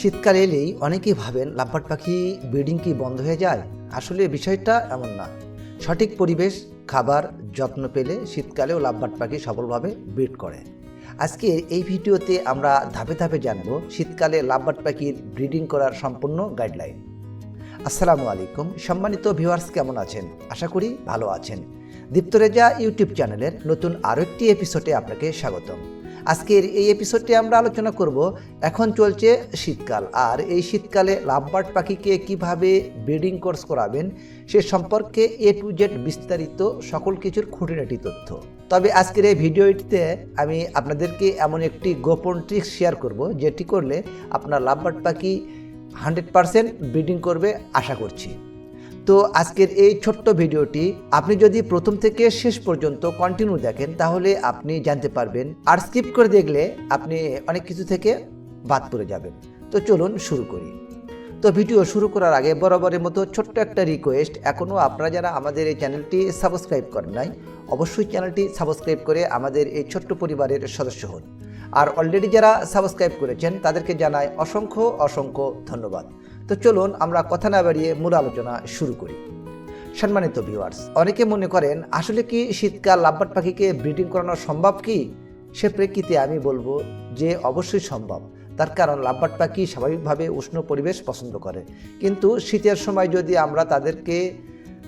শীতকাল এলেই অনেকেই ভাবেন লাভবার্ড পাখি ব্রিডিং কি বন্ধ হয়ে যায়। আসলে বিষয়টা এমন না। সঠিক পরিবেশ, খাবার, যত্ন পেলে শীতকালেও লাভবার্ড পাখি সফলভাবে ব্রিড করে। আজকে এই ভিডিওতে আমরা ধাপে ধাপে জানব শীতকালে লাভবার্ড পাখির ব্রিডিং করার সম্পূর্ণ গাইডলাইন। আসসালামু আলাইকুম সম্মানিত ভিউয়ার্স, কেমন আছেন? আশা করি ভালো আছেন। দীপ্ত রেজা ইউটিউব চ্যানেলের নতুন আরও একটি এপিসোডে আপনাকে স্বাগতম। আজকের এই এপিসোডে আমরা আলোচনা করব এখন চলছে শীতকাল, আর এই শীতকালে লাভবার্ড পাখিকে কিভাবে ব্রিডিং কোর্স করাবেন সে সম্পর্কে A to Z বিস্তারিত সকল কিছুর খুঁটিনাটি তথ্য। তবে আজকের এই ভিডিওটিতে আমি আপনাদেরকে এমন একটি গোপন ট্রিক্স শেয়ার করব, যেটি করলে আপনার লাভবার্ড পাখি 100% ব্রিডিং করবে আশা করছি। তো আজকের এই ছোট্ট ভিডিওটি আপনি যদি প্রথম থেকে শেষ পর্যন্ত কন্টিনিউ দেখেন তাহলে আপনি জানতে পারবেন, আর স্কিপ করে দেখলে আপনি অনেক কিছু থেকে বাদ পড়ে যাবেন। তো চলুন শুরু করি। তো ভিডিও শুরু করার আগে বরাবরের মতো ছোট্ট একটা রিকোয়েস্ট, এখনও আপনারা যারা আমাদের এই চ্যানেলটি সাবস্ক্রাইব করেন নাই অবশ্যই চ্যানেলটি সাবস্ক্রাইব করে আমাদের এই ছোট্ট পরিবারের সদস্য হন। আর অলরেডি যারা সাবস্ক্রাইব করেছেন তাদেরকে জানাই অসংখ্য অসংখ্য ধন্যবাদ। তো চলুন আমরা কথা না বাড়িয়ে মূল আলোচনা শুরু করি। সম্মানিত ভিউয়ার্স, অনেকে মনে করেন আসলে কি শীতকাল লাভবার্ড পাখিকে ব্রিডিং করানো সম্ভব কি? সে প্রেক্ষিতে আমি বলবো যে অবশ্যই সম্ভব। তার কারণ লাভবার্ড পাখি স্বাভাবিকভাবে উষ্ণ পরিবেশ পছন্দ করে, কিন্তু শীতের সময় যদি আমরা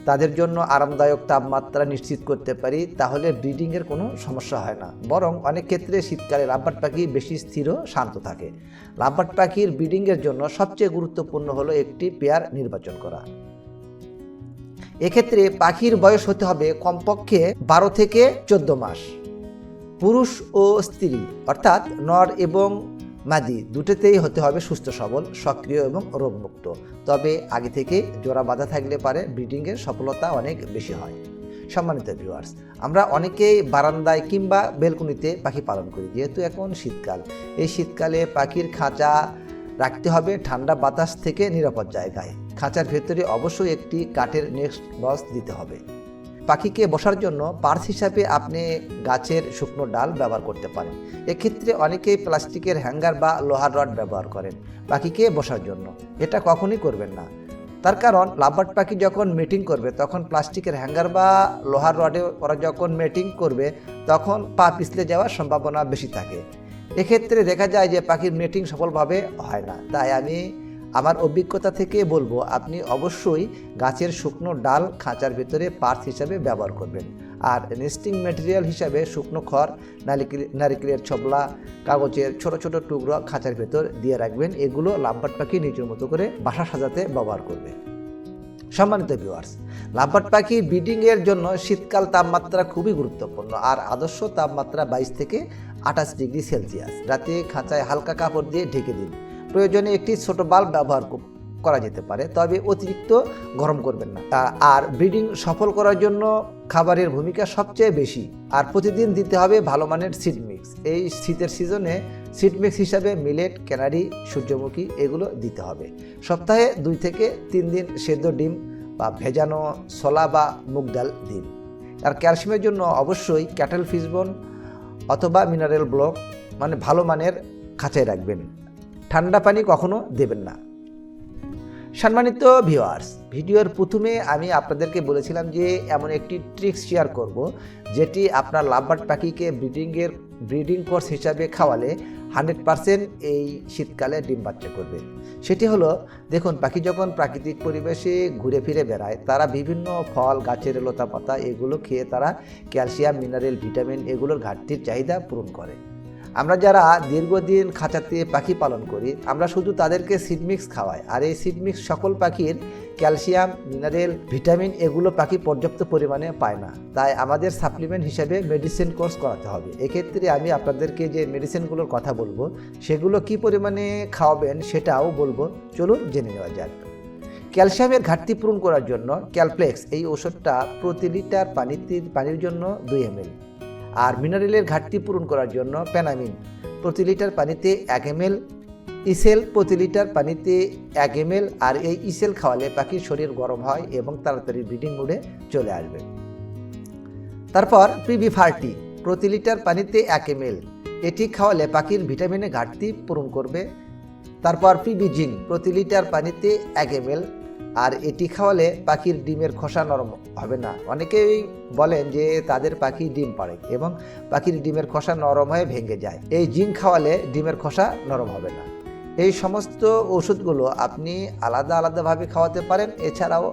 তাদের জন্য আরামদায়ক তাপমাত্রা নিশ্চিত করতে পারি তাহলে ব্রিডিংয়ের কোনো সমস্যা হয় না। বরং অনেক ক্ষেত্রে শীতকালে লাভবার্ড পাখি বেশি স্থির ও শান্ত থাকে। লাভবার্ড পাখির ব্রিডিংয়ের জন্য সবচেয়ে গুরুত্বপূর্ণ হলো একটি পেয়ার নির্বাচন করা। এক্ষেত্রে পাখির বয়স হতে হবে কমপক্ষে 12 থেকে 14 মাস। পুরুষ ও স্ত্রী অর্থাৎ নর এবং মাদি দুটোতেই হতে হবে সুস্থ সবল, সক্রিয় এবং রোগমুক্ত। তবে আগে থেকে জোড়া বাঁধা থাকলে পারে ব্রিডিংয়ের সফলতা অনেক বেশি হয়। সম্মানিত ভিউয়ার্স, আমরা অনেকেই বারান্দায় কিংবা বেলকনিতে পাখি পালন করি। যেহেতু এখন শীতকাল, এই শীতকালে পাখির খাঁচা রাখতে হবে ঠান্ডা বাতাস থেকে নিরাপদ জায়গায়। খাঁচার ভেতরে অবশ্যই একটি কাঠের নেস্ট বক্স দিতে হবে। পাখিকে বসার জন্য পার্স হিসাবে আপনি গাছের শুকনো ডাল ব্যবহার করতে পারেন। এক্ষেত্রে অনেকেই প্লাস্টিকের হ্যাঙ্গার বা লোহার রড ব্যবহার করেন পাখিকে বসার জন্য। এটা কখনই করবেন না। তার কারণ লাভবার্ড পাখি যখন মেটিং করবে তখন প্লাস্টিকের হ্যাঙ্গার বা লোহার রডে ওরা যখন মেটিং করবে তখন পা পিছলে যাওয়ার সম্ভাবনা বেশি থাকে। এক্ষেত্রে দেখা যায় যে পাখির মেটিং সফলভাবে হয় না। তাই আমি আমার অভিজ্ঞতা থেকে বলবো, আপনি অবশ্যই গাছের শুকনো ডাল খাঁচার ভিতরে পার্স হিসাবে ব্যবহার করবেন। আর নেস্টিং ম্যাটেরিয়াল হিসাবে শুকনো খড়, নারিকেলের ছোবলা, কাগজের ছোট ছোট টুকরো খাঁচার ভেতর দিয়ে রাখবেন। এগুলো লাভবার্ড পাখি নিজের মতো করে বাসা সাজাতে ব্যবহার করবে। সম্মানিত ভিউয়ার্স, লাভবার্ড পাখি ব্রিডিংয়ের জন্য শীতকাল তাপমাত্রা খুবই গুরুত্বপূর্ণ। আর আদর্শ তাপমাত্রা 22 থেকে 28 ডিগ্রি সেলসিয়াস। রাতে খাঁচায় হালকা কাপড় দিয়ে ঢেকে দিন। প্রয়োজনে একটি ছোট বাল্ব ব্যবহার করা যেতে পারে, তবে অতিরিক্ত গরম করবেন না। আর ব্রিডিং সফল করার জন্য খাবারের ভূমিকা সবচেয়ে বেশি। আর প্রতিদিন দিতে হবে ভালো মানের সিড মিক্স। এই শীতের সিজনে সিড মিক্স হিসাবে মিলেট, ক্যানারি, সূর্যমুখী এগুলো দিতে হবে। সপ্তাহে 2 থেকে 3 দিন সেদ্ধ ডিম বা ভেজানো ছোলা বা মুগ ডাল দিন। আর ক্যালসিয়ামের জন্য অবশ্যই ক্যাটেল ফিশবোন অথবা মিনারেল ব্লক ভালো মানের খাঁচায় রাখবেন। ঠান্ডা পানি কখনো দেবেন না। সম্মানিত ভিউয়ার্স, ভিডিওর প্রথমে আমি আপনাদেরকে বলেছিলাম যে এমন একটি ট্রিক্স শেয়ার করব যেটি আপনার লাভবার্ড পাখিকে ব্রিডিং কোর্স হিসাবে খাওয়ালে 100% এই শীতকালে ডিম বাচ্চা করবে। সেটি হলো, দেখুন পাখি যখন প্রাকৃতিক পরিবেশে ঘুরে ফিরে বেড়ায় তারা বিভিন্ন ফল, গাছের লতা পাতা এগুলো খেয়ে তারা ক্যালসিয়াম, মিনারেল, ভিটামিন এগুলোর ঘাটতির চাহিদা পূরণ করে। আমরা যারা দীর্ঘদিন খাঁচাতে পাখি পালন করি আমরা শুধু তাদেরকে সিড মিক্স খাওয়াই, আর এই সিড মিক্স সকল পাখির ক্যালসিয়াম, মিনারেল, ভিটামিন এগুলো পাখি পর্যাপ্ত পরিমাণে পায় না। তাই আমাদের সাপ্লিমেন্ট হিসেবে মেডিসিন কোর্স করাতে হবে। এক্ষেত্রে আমি আপনাদেরকে যে মেডিসিনগুলোর কথা বলবো সেগুলো কি পরিমাণে খাওয়াবেন সেটাও বলবো। চলুন জেনে নেওয়া যাক। ক্যালসিয়ামের ঘাটতি পূরণ করার জন্য ক্যালপ্লেক্স এই ওষুধটা প্রতি লিটার পানির জন্য 2 ml। আর মিনারেলের ঘাটতি পূরণ করার জন্য প্যানামিন প্রতি লিটার পানিতে 1 ml, ইসেল প্রতি লিটার পানিতে 1 ml। আর এই ইসেল খাওয়ালে পাখির শরীর গরম হয় এবং তাড়াতাড়ি ব্রিডিং মোডে চলে আসবে। তারপর PB40 প্রতি লিটার পানিতে 1 ml, এটি খাওয়ালে পাখির ভিটামিনের ঘাটতি পূরণ করবে। তারপর পিবি জিঙ্ক প্রতি লিটার পানিতে 1 ml। আর এটি খাওয়ালে পাখির ডিমের খোসা নরম হবে না। অনেকেই বলেন যে তাদের পাখি ডিম পাড়ে এবং পাখির ডিমের খোসা নরম হয়ে ভেঙে যায়। এই জিঙ্ক খাওয়ালে ডিমের খোসা নরম হবে না। এই সমস্ত ওষুধগুলো আপনি আলাদা আলাদাভাবে খাওয়াতে পারেন, এছাড়াও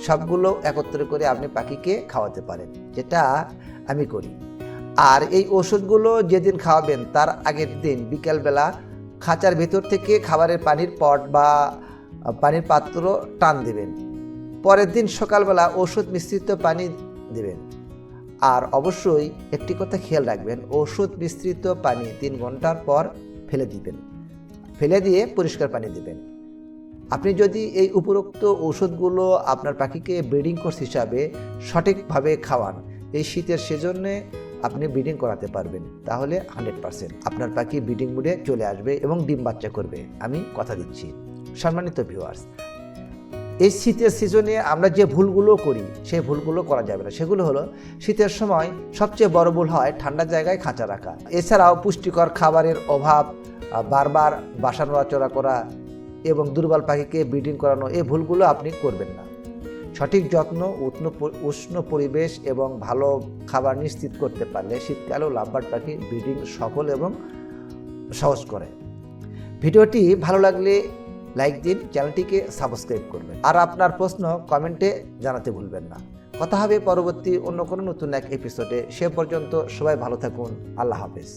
সবগুলো একত্রে করে আপনি পাখিকে খাওয়াতে পারেন, যেটা আমি করি। আর এই ওষুধগুলো যেদিন খাওয়াবেন তার আগের দিন বিকেলবেলা খাঁচার ভেতর থেকে খাবারের পানির পট বা পানির পাত্র টান দেবেন। পরের দিন সকালবেলা ওষুধ মিশ্রিত পানি দেবেন। আর অবশ্যই একটি কথা খেয়াল রাখবেন, ওষুধ মিশ্রিত পানি 3 ঘন্টার পর ফেলে দিবেন, ফেলে দিয়ে পরিষ্কার পানি দেবেন। আপনি যদি এই উপরোক্ত ওষুধগুলো আপনার পাখিকে ব্রিডিং কোর্স হিসাবে সঠিকভাবে খাওয়ান, এই শীতের সিজনে আপনি ব্রিডিং করাতে পারবেন, তাহলে 100% আপনার পাখি ব্রিডিং মুডে চলে আসবে এবং ডিম বাচ্চা করবে, আমি কথা দিচ্ছি। সম্মানিত ভিউয়ার্স, এই শীতের সিজনে আমরা যে ভুলগুলো করি সেই ভুলগুলো করা যাবে না। সেগুলো হলো, শীতের সময় সবচেয়ে বড় ভুল হয় ঠান্ডা জায়গায় খাঁচা রাখা। এছাড়াও পুষ্টিকর খাবারের অভাব, বারবার বাসা নড়াচড়া করা এবং দুর্বল পাখিকে ব্রিডিং করানো, এই ভুলগুলো আপনি করবেন না। সঠিক যত্ন, উষ্ণ পরিবেশ এবং ভালো খাবার নিশ্চিত করতে পারলে শীতকালেও লাভবার্ড পাখি ব্রিডিং সফল এবং সহজ করে। ভিডিওটি ভালো লাগলে লাইক দিন, চ্যানেলটিকে সাবস্ক্রাইব করবেন আর আপনার প্রশ্ন কমেন্টে জানাতে ভুলবেন না। কথা হবে পরবর্তী অন্য কোনো নতুন এক এপিসোডে। সে পর্যন্ত সবাই ভালো থাকুন। আল্লাহ হাফেজ।